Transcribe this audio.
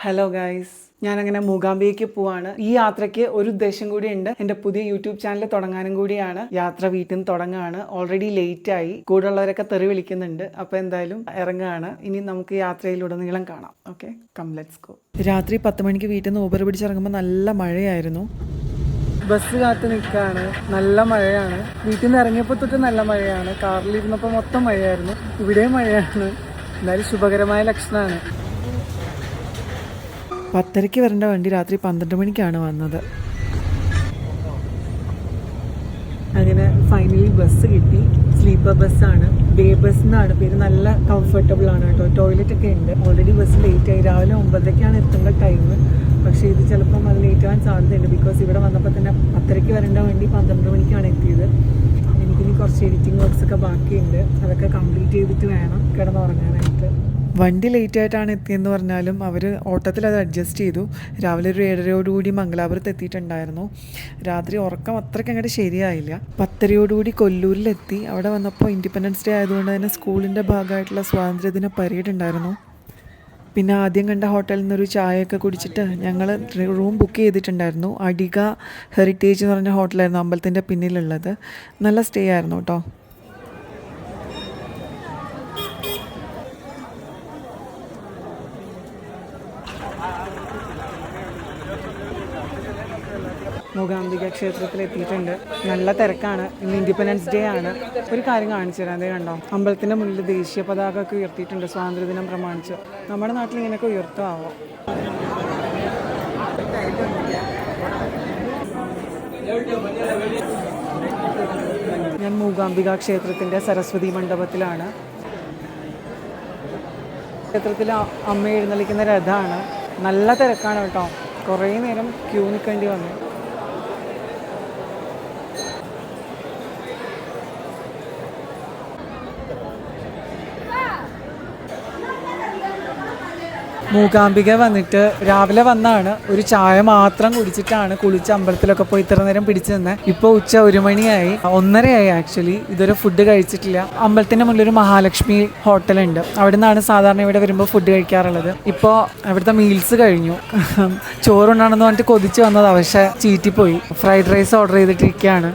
Hello guys, ഞാനങ്ങനെ മൂകാംബികയ്ക്ക് പോവാണ്. ഈ യാത്രയ്ക്ക് ഒരു ഉദ്ദേശം കൂടി ഉണ്ട്. എൻ്റെ പുതിയ യൂട്യൂബ് ചാനൽ തുടങ്ങാനും കൂടിയാണ്. യാത്ര വീട്ടിൽ നിന്ന് തുടങ്ങുകയാണ്. ഓൾറെഡി ലേറ്റ് ആയി, കൂടെ ഉള്ളവരൊക്കെ തെറി വിളിക്കുന്നുണ്ട്. അപ്പോൾ എന്തായാലും ഇറങ്ങുകയാണ്. ഇനി നമുക്ക് യാത്രയിലുടനീളം കാണാം. Okay, come let's go. രാത്രി 10 മണിക്ക് വീട്ടിൽ നിന്ന് ഊബർ പിടിച്ചിറങ്ങുമ്പോൾ നല്ല മഴയായിരുന്നു. ബസ് കാത്ത് നിൽക്കുകയാണ്. നല്ല മഴയാണ്. വീട്ടിൽ നിന്ന് ഇറങ്ങിയപ്പോൾ തൊട്ട് നല്ല മഴയാണ്. കാറിലിരുന്നപ്പോൾ മൊത്തം മഴയായിരുന്നു. ഇവിടെയും മഴയാണ്. എന്നാലും ശുഭകരമായ ലക്ഷണമാണ്. 10:30 വരേണ്ട വണ്ടി രാത്രി 12 മണിക്കാണ് വന്നത്. അങ്ങനെ ഫൈനലി ബസ് കിട്ടി. സ്ലീപ്പർ ബസ്സാണ്, ഡേ ബസ് എന്നാണ് പേര്. നല്ല കംഫർട്ടബിൾ ആണ് കേട്ടോ. ടോയ്ലറ്റ് ഒക്കെ ഉണ്ട്. ഓൾറെഡി ബസ് ലേറ്റ് ആയി. രാവിലെ 9:00 എത്തേണ്ട ടൈം. പക്ഷേ ഇത് ചിലപ്പം അത് ലേറ്റ് ആവാൻ സാധ്യതയുണ്ട്. ബിക്കോസ് ഇവിടെ വന്നപ്പോൾ തന്നെ 10:00 വരേണ്ട വണ്ടി 12 മണിക്കാണ് എത്തിയത്. എനിക്കിനി കുറച്ച് എഡിറ്റിംഗ് വർക്ക്സ് ഒക്കെ ബാക്കിയുണ്ട്. അതൊക്കെ കംപ്ലീറ്റ് ചെയ്തിട്ട് വേണം കിടന്നുറങ്ങാനായിട്ട്. വണ്ടി ലേറ്റ് ആയിട്ടാണ് എത്തിയെന്ന് പറഞ്ഞാലും അവർ ഓട്ടത്തിൽ അത് അഡ്ജസ്റ്റ് ചെയ്തു. രാവിലെ ഒരു 7:30 മംഗലാപുരത്ത് എത്തിയിട്ടുണ്ടായിരുന്നു. രാത്രി ഉറക്കം അത്രയ്ക്ക് അങ്ങോട്ട് ശരിയായില്ല. 10:30 കൊല്ലൂരിലെത്തി. അവിടെ വന്നപ്പോൾ ഇൻഡിപെൻഡൻസ് ഡേ ആയതുകൊണ്ട് തന്നെ സ്കൂളിൻ്റെ ഭാഗമായിട്ടുള്ള സ്വാതന്ത്ര്യദിന പരേഡ് ഉണ്ടായിരുന്നു. പിന്നെ ആദ്യം കണ്ട ഹോട്ടലിൽ നിന്നൊരു ചായയൊക്കെ കുടിച്ചിട്ട് ഞങ്ങൾ റൂം ബുക്ക് ചെയ്തിട്ടുണ്ടായിരുന്നു. അടിക ഹെറിറ്റേജ് എന്ന് പറഞ്ഞ ഹോട്ടലായിരുന്നു അമ്പലത്തിൻ്റെ പിന്നിലുള്ളത്. നല്ല സ്റ്റേ ആയിരുന്നു കേട്ടോ. മൂകാംബിക ക്ഷേത്രത്തിൽ എത്തിയിട്ടുണ്ട്. നല്ല തിരക്കാണ്. ഇന്ന് ഇൻഡിപെൻഡൻസ് ഡേ ആണ്. ഒരു കാര്യം കാണിച്ചു തരാം. അതേ കണ്ടോ, അമ്പലത്തിൻ്റെ മുന്നിൽ ദേശീയ പതാക ഒക്കെ ഉയർത്തിയിട്ടുണ്ട് സ്വാതന്ത്ര്യദിനം പ്രമാണിച്ച്. നമ്മുടെ നാട്ടിൽ ഇങ്ങനെയൊക്കെ ഉയർത്താവോ? ഞാൻ മൂകാംബിക ക്ഷേത്രത്തിൻ്റെ സരസ്വതി മണ്ഡപത്തിലാണ്. ക്ഷേത്രത്തിൽ അമ്മ എഴുന്നള്ളിക്കുന്ന രഥമാണ്. നല്ല തിരക്കാണ് കേട്ടോ. കുറേ നേരം ക്യൂ നിൽക്കേണ്ടി വന്നു. മൂകാംബിക വന്നിട്ട് രാവിലെ വന്നാണ്. ഒരു ചായ മാത്രം കുടിച്ചിട്ടാണ് കുളിച്ച് അമ്പലത്തിലൊക്കെ പോയി ഇത്ര നേരം പിടിച്ചു നിന്ന്. ഇപ്പോൾ ഉച്ച 1 മണിയായി, 1:30 ആക്ച്വലി. ഇതുവരെ ഫുഡ് കഴിച്ചിട്ടില്ല. അമ്പലത്തിൻ്റെ മുന്നിലൊരു മഹാലക്ഷ്മി ഹോട്ടലുണ്ട്. അവിടെ നിന്നാണ് സാധാരണ ഇവിടെ വരുമ്പോൾ ഫുഡ് കഴിക്കാറുള്ളത്. ഇപ്പോൾ അവിടുത്തെ മീൽസ് കഴിഞ്ഞു. ചോറുണ്ടാണെന്ന് പറഞ്ഞിട്ട് കൊതിച്ച് വന്നതാണ്, പക്ഷേ ചീറ്റിപ്പോയി. Fried rice order ചെയ്തിട്ടിരിക്കുകയാണ്.